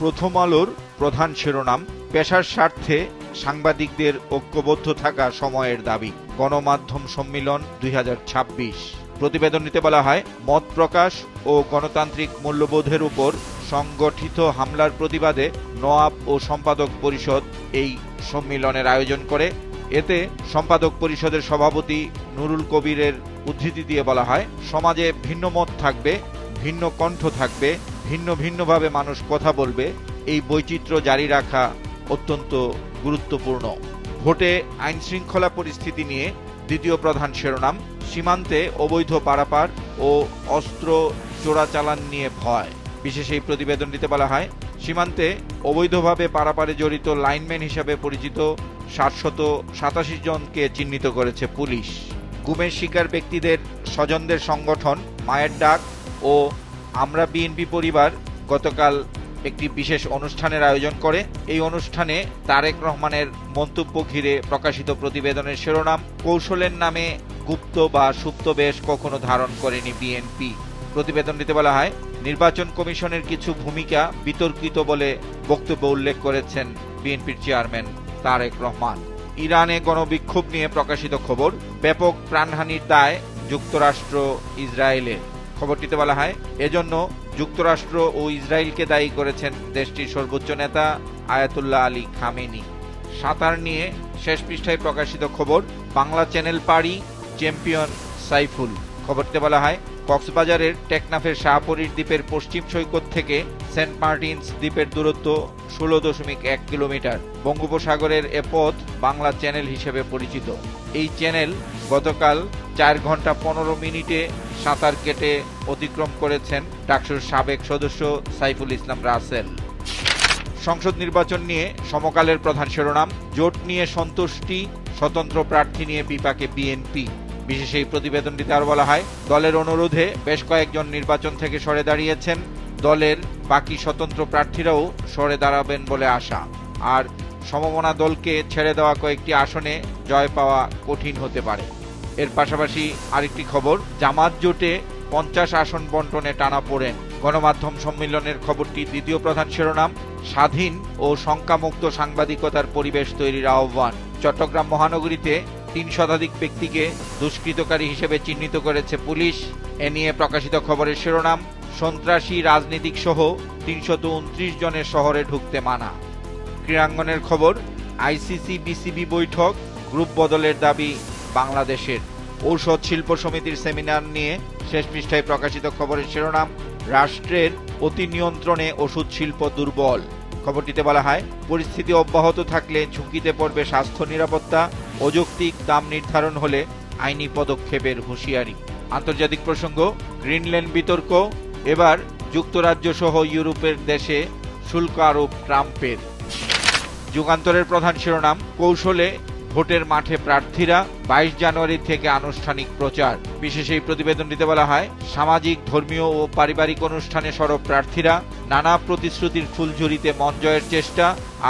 প্রথম আলোর প্রধান শিরোনাম, পেশার স্বার্থে সাংবাদিকদের ঐক্যবদ্ধ থাকা সময়ের দাবি, গণমাধ্যম সম্মেলন 2026। প্রতিবেদনটিতে বলা হয়, মত প্রকাশ ও গণতান্ত্রিক মূল্যবোধের উপর সংগঠিত হামলার প্রতিবাদে নওয়াব ও সম্পাদক পরিষদ এই সম্মেলনের আয়োজন করে। এতে সম্পাদক পরিষদের সভাপতি নুরুল কবিরের উদ্ধৃতি দিয়ে বলা হয়, সমাজে ভিন্ন মত থাকবে, ভিন্ন কণ্ঠ থাকবে, ভিন্ন ভিন্নভাবে মানুষ কথা বলবে, এই বৈচিত্র্য জারি রাখা অত্যন্ত গুরুত্বপূর্ণ। ভোটে আইন শৃঙ্খলা পরিস্থিতি নিয়ে দ্বিতীয় প্রধান শিরোনাম, সীমান্তে অবৈধ পারাপার ও অস্ত্র চোরাচালান নিয়ে ভয়। বিশেষ এই প্রতিবেদনটিতে বলা হয়, সীমান্তে অবৈধভাবে পারাপারে জড়িত লাইনম্যান হিসাবে পরিচিত 787 জনকে চিহ্নিত করেছে পুলিশ। গুমের শিকার ব্যক্তিদের স্বজনদের সংগঠন মায়ের ডাক ও আমরা বিএনপি পরিবার গতকাল একটি বিশেষ অনুষ্ঠানের আয়োজন করে। এই অনুষ্ঠানে তারেক রহমানের মন্তব্য ঘিরে প্রকাশিত প্রতিবেদনের শিরোনাম, কৌশলের নামে গুপ্ত বা সুপ্ত বেশ কখনো ধারণ করেনি বিএনপি। প্রতিবেদনটিতে বলা হয়, নির্বাচন কমিশনের কিছু ভূমিকা বিতর্কিত বলে বক্তব্য উল্লেখ করেছেন বিএনপির চেয়ারম্যান তারেক রহমান। ইরানে গণবিক্ষোভ নিয়ে প্রকাশিত খবর, ব্যাপক প্রাণহানির দায় যুক্তরাষ্ট্র ইসরায়েলের। খবরটিতে বলা হয়, এজন্য যুক্তরাষ্ট্র ও ইসরায়েলকে দায়ী করেছেন দেশটির সর্বোচ্চ নেতা আয়াতুল্লাহ আলী খামেনি। সাঁতার নিয়ে শেষ পৃষ্ঠায় প্রকাশিত খবর, বাংলা চ্যানেল পাড়ি চ্যাম্পিয়ন সাইফুল। খবরটিতে বলা হয়, কক্সবাজারের টেকনাফের শাহপরীর দ্বীপের পশ্চিম সৈকত থেকে সেন্ট মার্টিনস দ্বীপের দূরত্ব 16.1 কিলোমিটার। বঙ্গোপসাগরের এ পথ বাংলা চ্যানেল হিসেবে পরিচিত। এই চ্যানেল গতকাল 4 ঘন্টা 15 মিনিটে সাঁতার কেটে অতিক্রম করেছেন ডাকসুর সাবেক সদস্য সাইফুল ইসলাম রাসেল। সংসদ নির্বাচন নিয়ে সমকালের প্রধান শিরোনাম, জোট নিয়ে সন্তুষ্টি, স্বতন্ত্র প্রার্থী নিয়ে বিপাকে বিএনপি। বিশেষ এই প্রতিবেদনটিতে আরো বলা হয়, দলের অনুরোধে বেশ কয়েকজন নির্বাচন থেকে সরে দাঁড়িয়েছেন, দলের বাকি স্বতন্ত্র প্রার্থীরাও সরে দাঁড়াবেন বলে আশা। আর সমমনা দলকে ছেড়ে দেওয়া কয়েকটি আসনে জয় পাওয়া কঠিন হতে পারে। এর পাশাপাশি আরেকটি খবর, জামাত জোটে 50 আসন বন্টনে টানাপোড়েন। গণমাধ্যম সম্মেলনের খবরটি দ্বিতীয় প্রধান শিরোনাম, স্বাধীন ও শঙ্কামুক্ত সাংবাদিকতার পরিবেশ তৈরির আহ্বান। চট্টগ্রাম মহানগরীতে 3 শতাধিক ব্যক্তিকে দুষ্কৃতকারী হিসেবে চিহ্নিত করেছে পুলিশ। এ নিয়ে প্রকাশিত খবরের শিরোনাম, সন্ত্রাসী রাজনীতিক সহ 329 জনের শহরে ঢুকতে মানা। ক্রীড়াঙ্গনের খবর, আইসিসি বিসিবি বৈঠক, গ্রুপ বদলের দাবি বাংলাদেশের। ঔষধ শিল্প সমিতির সেমিনার নিয়ে শেষ পৃষ্ঠায় প্রকাশিত খবরের শিরোনাম, রাষ্ট্রের অতি নিয়ন্ত্রণে ওষুধ শিল্প দুর্বল। খবরটিতে বলা হয়, পরিস্থিতি অব্যাহত থাকলে ঝুঁকিতে পড়বে স্বাস্থ্য নিরাপত্তা, অযৌক্তিক দাম নির্ধারণ হলে আইনি পদক্ষেপের হুঁশিয়ারি। আন্তর্জাতিক প্রসঙ্গ, গ্রিনল্যান্ড বিতর্ক, এবার যুক্তরাজ্য সহ ইউরোপের দেশে শুল্ক আরোপ ট্রাম্পের। যুগান্তরের প্রধান শিরোনাম, কৌশলে ভোটের মাঠে প্রার্থীরা, 22 জানুয়ারি থেকে আনুষ্ঠানিক প্রচার। বিশেষ এই প্রতিবেদনটিতে বলা হয়, সামাজিক, ধর্মীয় ও পারিবারিক অনুষ্ঠানে সরব প্রার্থীরা, নানা প্রতিশ্রুতির ফুলঝুরিতে মন জয়ের চেষ্টা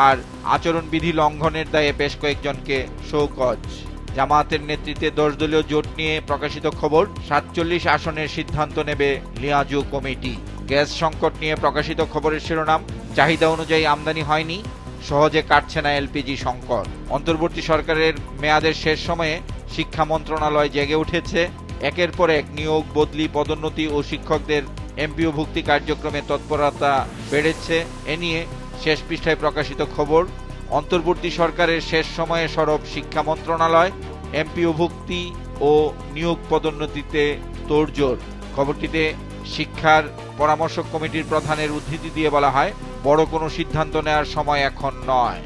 আর আচরণবিধি লঙ্ঘনের দায়ে বেশ কয়েকজনকে শোকজ। জামায়াতের নেতৃত্বে 10 দলীয় জোট নিয়ে প্রকাশিত খবর, 47 আসনের সিদ্ধান্ত নেবে লিয়াজু কমিটি। গ্যাস সংকট নিয়ে প্রকাশিত খবরের শিরোনাম, চাহিদা অনুযায়ী আমদানি হয়নি, সহজে কাটছে না এলপিজি সংকট। অন্তর্বর্তী সরকারের মেয়াদের শেষ সময়ে শিক্ষা মন্ত্রণালয় জেগে উঠেছে। একের পর এক নিয়োগ, বদলি, পদোন্নতি ও শিক্ষকদের এমপিও ভুক্তি কার্যক্রমে তৎপরতা বেড়েছে। এ নিয়ে শেষ পৃষ্ঠায় প্রকাশিত খবর, অন্তর্বর্তী সরকারের শেষ সময়ে সরব শিক্ষা মন্ত্রণালয়, এমপিও ভুক্তি ও নিয়োগ পদোন্নতিতে তোড়জোড়। খবরটিতে শিক্ষার পরামর্শক কমিটির প্রধানের উদ্ধৃতি দিয়ে বলা হয়, বড় কোনো সিদ্ধান্ত নেওয়ার সময় এখন নয়।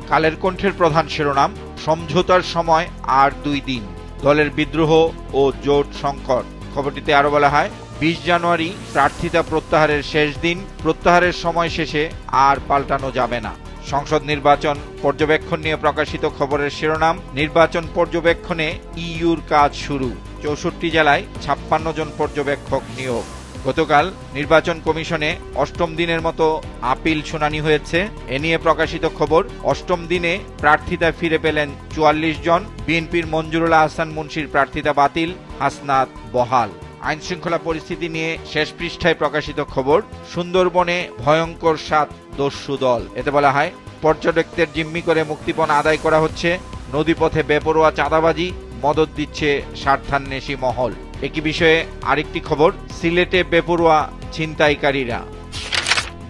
কালের কণ্ঠের প্রধান শিরোনাম, সমঝোতার সময় আর 2 দিন, দলের বিদ্রোহ ও জোট সংকট। খবরটিতে আরো বলা হয়, 20 জানুয়ারি প্রার্থিতা প্রত্যাহারের শেষ দিন, প্রত্যাহারের সময় শেষে আর পাল্টানো যাবে না। সংসদ নির্বাচন পর্যবেক্ষণ নিয়ে প্রকাশিত খবরের শিরোনাম, নির্বাচন পর্যবেক্ষণে ইইউর কাজ শুরু, 64 জেলায় 56 জন পর্যবেক্ষক নিয়োগ। গতকাল নির্বাচন কমিশনে 8ম দিনের মতো আপিল শুনানি হয়েছে। এ নিয়ে প্রকাশিত খবর, 8ম দিনে প্রার্থিতা ফিরে পেলেন 44 জন। বিএনপির মঞ্জুরুল আহসান মুন্সির প্রার্থিতা বাতিল, হাসনাত বহাল। আইন শৃঙ্খলা পরিস্থিতি নিয়ে শেষ পৃষ্ঠায় প্রকাশিত খবর, সুন্দরবনে ভয়ঙ্কর 7 দস্যু দল। এতে বলা হয়, পর্যটকদের জিম্মি করে মুক্তিপণ আদায় করা হচ্ছে, নদীপথে বেপরোয়া চাঁদাবাজি, মদদ দিচ্ছে স্বার্থান্বেষী মহল। একই বিষয়ে আরেকটি খবর, সিলেটে বেপরোয়া ছিনতাইকারীরা।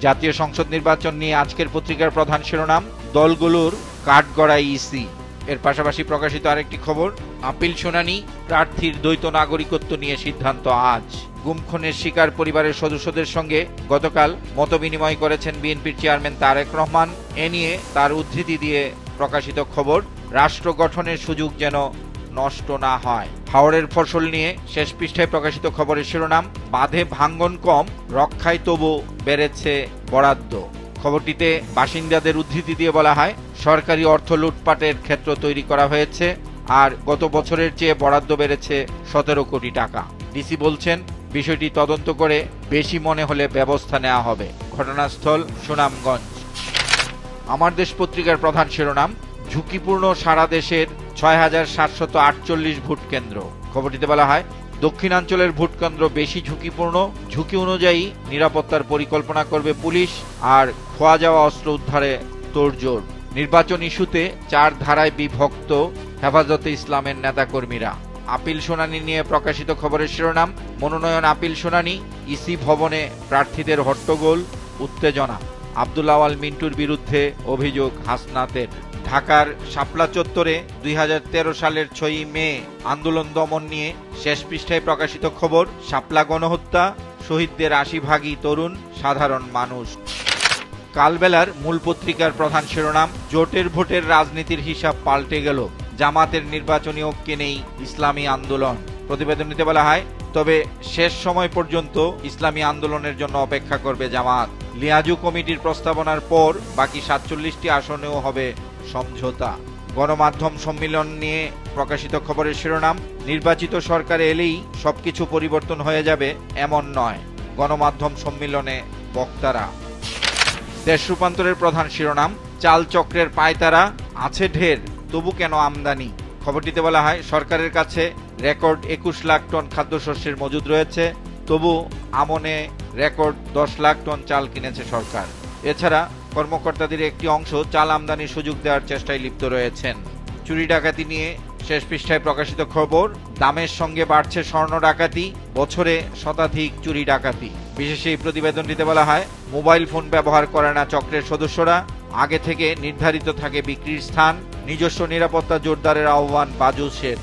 জাতীয় সংসদ নির্বাচন নিয়ে আজকের পত্রিকার প্রধান শিরোনাম, দলগুলোর কাঠগড়ায় ইসি। এর পাশাপাশি প্রকাশিত আরেকটি খবর, আপিল শুনানি, প্রার্থীর দ্বৈত নাগরিকত্ব নিয়ে সিদ্ধান্ত আজ। গুম খুনের শিকার পরিবারের সদস্যদের সঙ্গে গতকাল মতবিনিময় করেছেন বিএনপির চেয়ারম্যান তারেক রহমান। এ নিয়ে তার উদ্ধৃতি দিয়ে প্রকাশিত খবর, রাষ্ট্র গঠনের সুযোগ যেন নষ্ট না হয়। হাওরের ফসল নিয়ে শেষ পৃষ্ঠায় প্রকাশিত খবরের শিরোনাম, বাঁধে ভাঙ্গন কম, রক্ষায় তবু বেড়েছে বরাদ্দ। খবরটিতে বাসিন্দাদের উদ্ধৃতি দিয়ে বলা হয়, সরকারি অর্থ লুটপাটের ক্ষেত্র তৈরি করা হয়েছে, আর গত বছরের চেয়ে বরাদ্দ বেড়েছে 17 কোটি টাকা। ডিসি বলছেন, বিষয়টি তদন্ত করে বেশি মনে হলে ব্যবস্থা নেওয়া হবে। ঘটনাস্থল সুনামগঞ্জ। আমার দেশ পত্রিকার প্রধান শিরোনাম, ঝুঁকিপূর্ণ সারা দেশের 6,748 ভোট কেন্দ্র। খবরটিতে বলা হয়, দক্ষিণাঞ্চলের ভোট কেন্দ্র বেশি ঝুঁকিপূর্ণ, ঝুঁকি অনুযায়ী নিরাপত্তার পরিকল্পনা করবে পুলিশ, আর খোয়া যাওয়া অস্ত্র উদ্ধারে তোড়জোড়। নির্বাচন ইস্যুতে 4 ধারায় বিভক্ত হেফাজতে ইসলামের নেতাকর্মীরা। আপিল শুনানি নিয়ে প্রকাশিত খবরের শিরোনাম, মনোনয়ন আপিল শুনানি, ইসি ভবনে প্রার্থীদের হট্টগোল, উত্তেজনা। আব্দুল আওয়াল মিন্টুর বিরুদ্ধে অভিযোগ হাসনাতের। ঢাকার শাপলা চত্বরে 2013 সালের 6ই মে আন্দোলন দমন নিয়ে শেষ পৃষ্ঠায় প্রকাশিত খবর, শাপলা গণহত্যা, শহীদদের 80 ভাগই তরুণ সাধারণ মানুষ। কালবেলার মূল পত্রিকার প্রধান শিরোনাম, জোটের ভোটের রাজনীতির হিসাব পাল্টে গেল, জামাতের নির্বাচনী ঐক্যে নেই ইসলামী আন্দোলন। প্রতিবেদনটিতে বলা হয়, তবে শেষ সময় পর্যন্ত ইসলামী আন্দোলনের জন্য অপেক্ষা করবে জামাত। লিয়াজু কমিটির প্রস্তাবনার পর বাকি 47টি আসনেও হবে সমঝোতা। গণমাধ্যম সম্মেলন নিয়ে প্রকাশিত খবরের শিরোনাম, নির্বাচিত সরকার এলেই সবকিছু পরিবর্তন হয়ে যাবে এমন নয়, গণমাধ্যম সম্মেলনে বক্তারা। দেশ রূপান্তরের প্রধান শিরোনাম, চাল চক্রের পায়তারা, আছে ঢের তবু কেন আমদানি। খবরটিতে বলা হয়, সরকারের কাছে রেকর্ড 21 লাখ টন খাদ্যশস্যের মজুদ রয়েছে, তবু আমনে রেকর্ড 10 লাখ টন চাল কিনেছে সরকার। এছাড়া কর্মকর্তাদের একটি অংশ চাল আমদানির সুযোগ দেওয়ার চেষ্টায় লিপ্ত রয়েছেন। চুরি ডাকাতি নিয়ে শেষ পৃষ্ঠায় প্রকাশিত খবর, দামের সঙ্গে বাড়ছে স্বর্ণ ডাকাতি, বছরে শতাধিক চুরি ডাকাতি। বিশেষ এই প্রতিবেদনটিতে বলা হয়, মোবাইল ফোন ব্যবহার করে না চক্রের সদস্যরা, আগে থেকে নির্ধারিত থাকে বিক্রির স্থান, নিজস্ব নিরাপত্তা জোরদারের আহ্বান বাজুসের।